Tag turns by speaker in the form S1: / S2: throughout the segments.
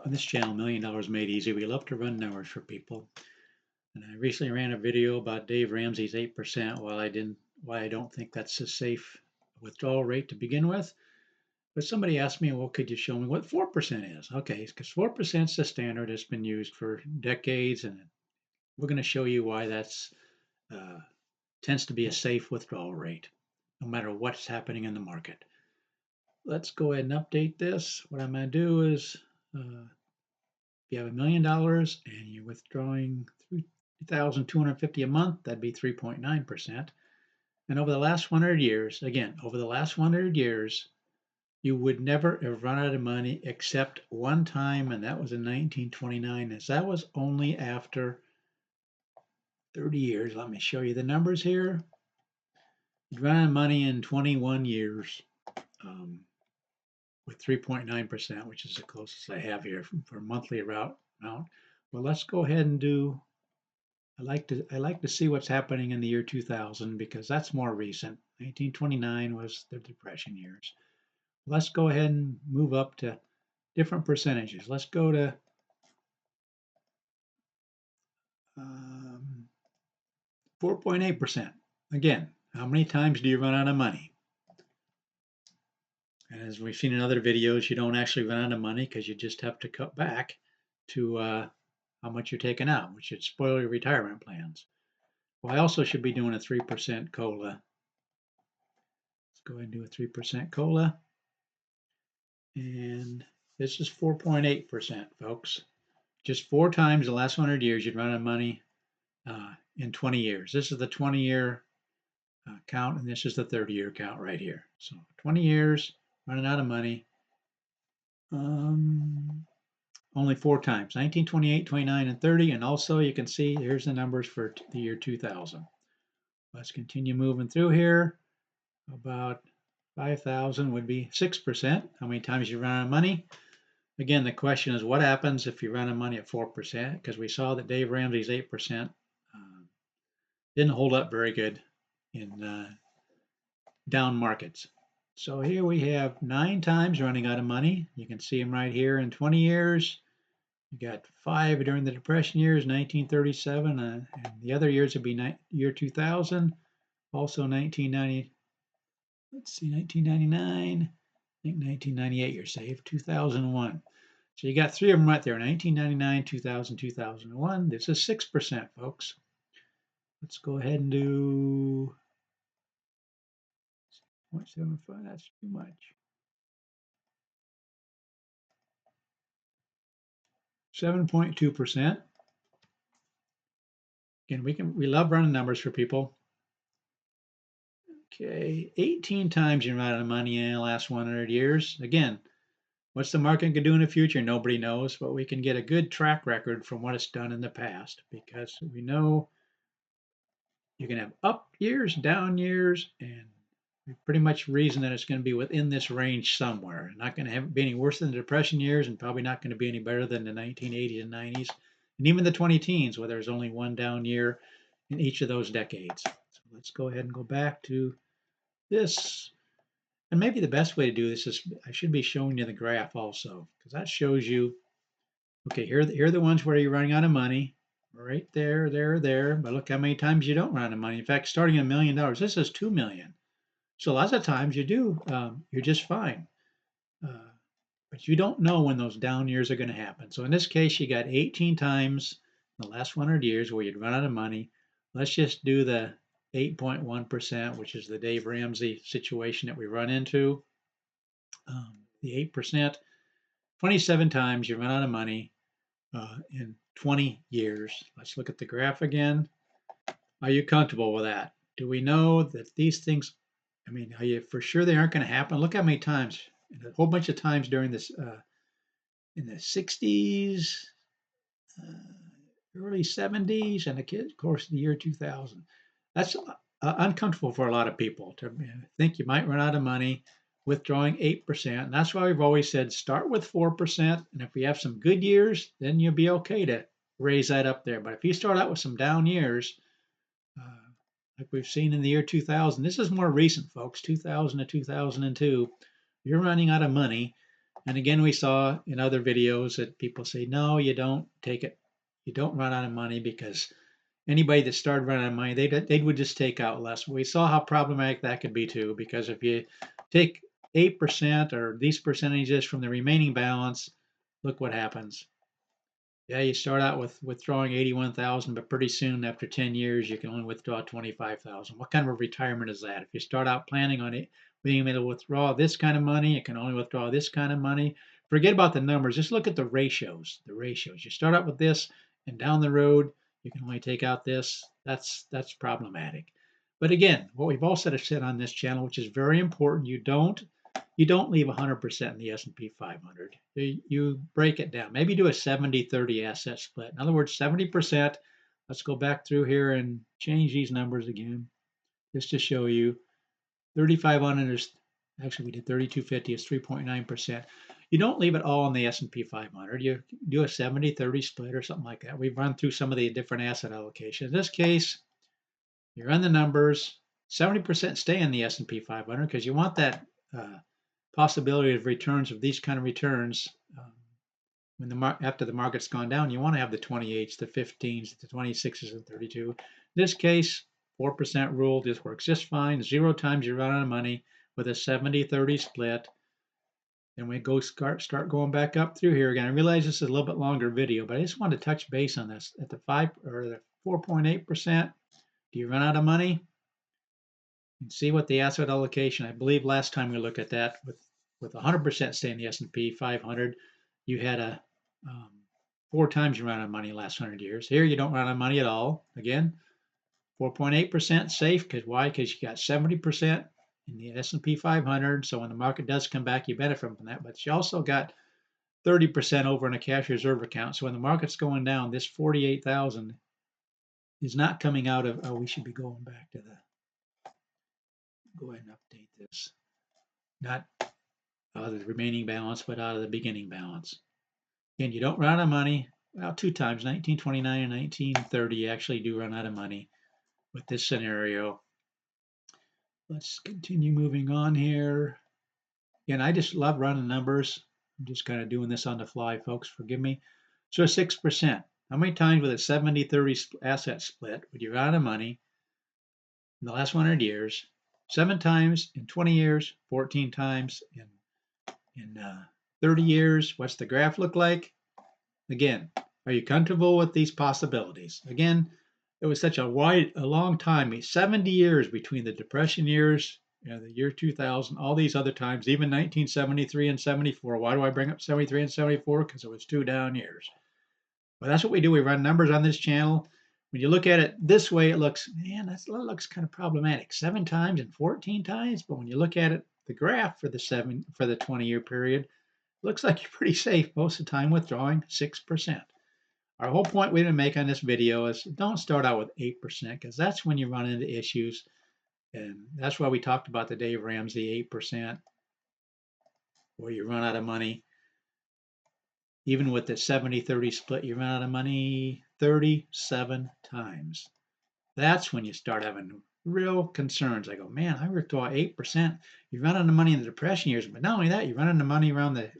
S1: On this channel, $1 Million Made Easy, we love to run numbers for people. And I recently ran a video about Dave Ramsey's 8%, why I don't think that's a safe withdrawal rate to begin with. But somebody asked me, well, could you show me what 4% is? Okay, because 4% is the standard. It's been used for decades, and we're going to show you why that's tends to be a safe withdrawal rate, no matter what's happening in the market. Let's go ahead and update this. What I'm going to do is if you have $1 million and you're withdrawing 3,250 a month, that'd be 3.9%. And over the last 100 years, again, over the last 100 years, you would never have run out of money except one time, and that was in 1929, as that was only after 30 years. Let me show you the numbers here. You'd run out of money in 21 years with 3.9%, which is the closest I have here for monthly amount. Well, let's go ahead and do. I like to see what's happening in the year 2000 because that's more recent. 1929 was the Depression years. Let's go ahead and move up to different percentages. Let's go to 4.8%. Again, how many times do you run out of money? And as we've seen in other videos, you don't actually run out of money because you just have to cut back to how much you're taking out, which should spoil your retirement plans. Well, I also should be doing a 3% COLA. Let's go ahead and do a 3% COLA. And this is 4.8%, folks. Just 4 times the last 100 years you'd run out of money in 20 years. This is the 20-year count, and this is the 30-year count right here. So 20 years, running out of money. Only 4 times, 19, 28, 29, and 30. And also you can see here's the numbers for the year 2000. Let's continue moving through here. About 5,000 would be 6%. How many times you run out of money? Again, the question is what happens if you run out of money at 4%? Because we saw that Dave Ramsey's 8% didn't hold up very good in down markets. So here we have 9 times running out of money. You can see them right here in 20 years. You got 5 during the Depression years, 1937, and the other years would be year 2000, also 1990. Let's see, 1999. I think 1998 you're safe, 2001. So you got 3 of them right there, 1999, 2000, 2001. This is 6%, folks. Let's go ahead and do 0.75. That's too much. 7.2%. Again, we love running numbers for people. Okay, 18 times you run out of money in the last 100 years. Again, what's the market going to do in the future? Nobody knows, but we can get a good track record from what it's done in the past because we know you can have up years, down years, and we pretty much reason that it's going to be within this range somewhere. Not going to be any worse than the Depression years and probably not going to be any better than the 1980s and 90s, and even the 20 teens where there's only one down year in each of those decades. So let's go ahead and go back to this. And maybe the best way to do this is I should be showing you the graph also because that shows you, okay, here are the ones where you're running out of money. Right there, there. But look how many times you don't run out of money. In fact, starting at $1 million, this is 2 million. So lots of times you do, you're just fine. But you don't know when those down years are going to happen. So in this case, you got 18 times in the last 100 years where you'd run out of money. Let's just do the 8.1%, which is the Dave Ramsey situation that we run into. The 8%, 27 times you run out of money in 20 years. Let's look at the graph again. Are you comfortable with that? Do we know that these things, I mean, are you for sure they aren't going to happen? Look how many times, a whole bunch of times during this, in the 60s, early 70s, and of course, the year 2000. That's uncomfortable for a lot of people to think you might run out of money withdrawing 8%. And that's why we've always said start with 4%. And if we have some good years, then you'll be okay to raise that up there. But if you start out with some down years, like we've seen in the year 2000, this is more recent, folks, 2000 to 2002, you're running out of money And again, we saw in other videos that people say, no, you don't take it. You don't run out of money, because anybody that started running out of money, they would just take out less. We saw how problematic that could be too, because if you take 8% or these percentages from the remaining balance, look what happens. Yeah, you start out with withdrawing 81,000, but pretty soon after 10 years, you can only withdraw 25,000. What kind of a retirement is that? If you start out planning on it, being able to withdraw this kind of money, you can only withdraw this kind of money. Forget about the numbers. Just look at the ratios. The ratios. You start out with this, and down the road, you can only take out this. That's problematic. But again, what we've also said on this channel, which is very important, you don't leave 100% in the S&P 500. You break it down. Maybe do a 70-30 asset split. In other words, 70%. Let's go back through here and change these numbers again, just to show you. 3,500 is, actually we did 3,250. It's 3.9%. You don't leave it all in the S&P 500. You do a 70-30 split or something like that. We've run through some of the different asset allocations. In this case, you run the numbers. 70% stay in the S&P 500 because you want that possibility of returns, of these kind of returns, when after the market's gone down. You want to have the 28s, the 15s, the 26s, and 32. In this case, 4% rule just works just fine. 0 times you run out of money with a 70-30 split. And we start going back up through here again. I realize this is a little bit longer video, but I just wanted to touch base on this. At the 4.8%, do you run out of money? And see what the asset allocation. I believe last time we looked at that, with 100% staying in the S&P 500, you had a 4 times you run out of money last 100 years. Here you don't run out of money at all. Again, 4.8% safe. Because why? Because you got 70% in the S&P 500. So when the market does come back, you benefit from that. But you also got 30% over in a cash reserve account. So when the market's going down, this 48,000 is not coming out of. Oh, we should be going back to the. Go ahead and update this. Not out of the remaining balance, but out of the beginning balance. Again, you don't run out of money. Well, 2 times, 1929 and 1930, you actually do run out of money with this scenario. Let's continue moving on here. Again, I just love running numbers. I'm just kind of doing this on the fly, folks. Forgive me. So 6%. How many times with a 70-30 asset split would you run out of money in the last 100 years? 7 times in 20 years, 14 times in 30 years. What's the graph look like? Again, are you comfortable with these possibilities? Again, it was such a long time, 70 years between the Depression years, the year 2000, all these other times, even 1973 and 74. Why do I bring up 73 and 74? Because it was 2 down years. But that's what we do. We run numbers on this channel. When you look at it this way, it looks, man, that looks kind of problematic. 7 times and 14 times. But when you look at it, the graph for the 20-year period, looks like you're pretty safe most of the time, withdrawing 6%. Our whole point we're going to make on this video is don't start out with 8%, because that's when you run into issues. And that's why we talked about the Dave Ramsey 8%, where you run out of money. Even with the 70-30 split, you run out of money 37 times. That's when you start having real concerns. I go, man, I withdraw 8%. You run out of money in the Depression years, but not only that, you run out of money around the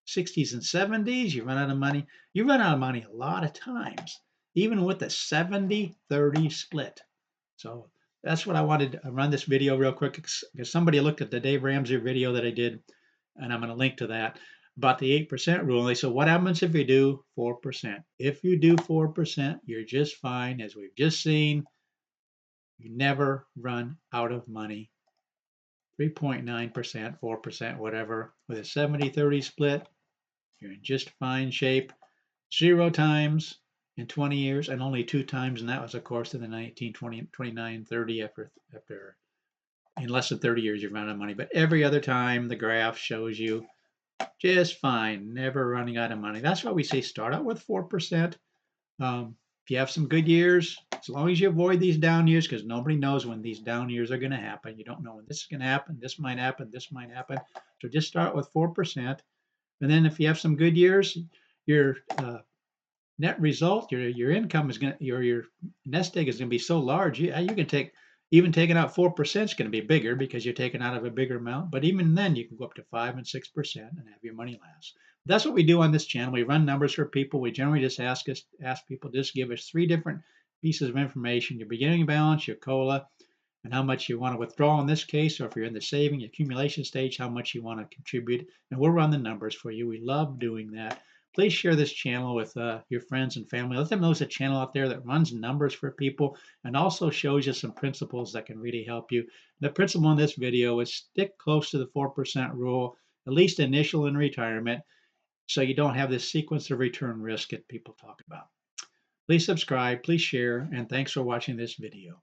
S1: 60s and 70s. You run out of money. You run out of money a lot of times, even with the 70-30 split. So that's what I wanted to run this video real quick, because somebody looked at the Dave Ramsey video that I did, and I'm going to link to that, about the 8% rule. And they said, what happens if you do 4%? If you do 4%, you're just fine. As we've just seen, you never run out of money. 3.9%, 4%, whatever. With a 70-30 split, you're in just fine shape. 0 times in 20 years, and only 2 times, and that was, of course, in the 1920, 29, 30, after in less than 30 years, you've run out of money. But every other time, the graph shows you just fine, never running out of money. That's why we say start out with 4%. If you have some good years, as long as you avoid these down years, because nobody knows when these down years are going to happen. You don't know when this is going to happen. This might happen. This might happen. So just start with 4%. And then if you have some good years, your net result, your income is going to, your nest egg is going to be so large. You can take, Even taking out 4% is going to be bigger because you're taking out of a bigger amount. But even then, you can go up to 5 and 6% and have your money last. That's what we do on this channel. We run numbers for people. We generally just ask people just give us 3 different pieces of information: your beginning balance, your COLA, and how much you want to withdraw in this case, or if you're in the saving accumulation stage, how much you want to contribute. And we'll run the numbers for you. We love doing that. Please share this channel with your friends and family. Let them know there's a channel out there that runs numbers for people and also shows you some principles that can really help you. The principle in this video is stick close to the 4% rule, at least initial in retirement, so you don't have this sequence of return risk that people talk about. Please subscribe, please share, and thanks for watching this video.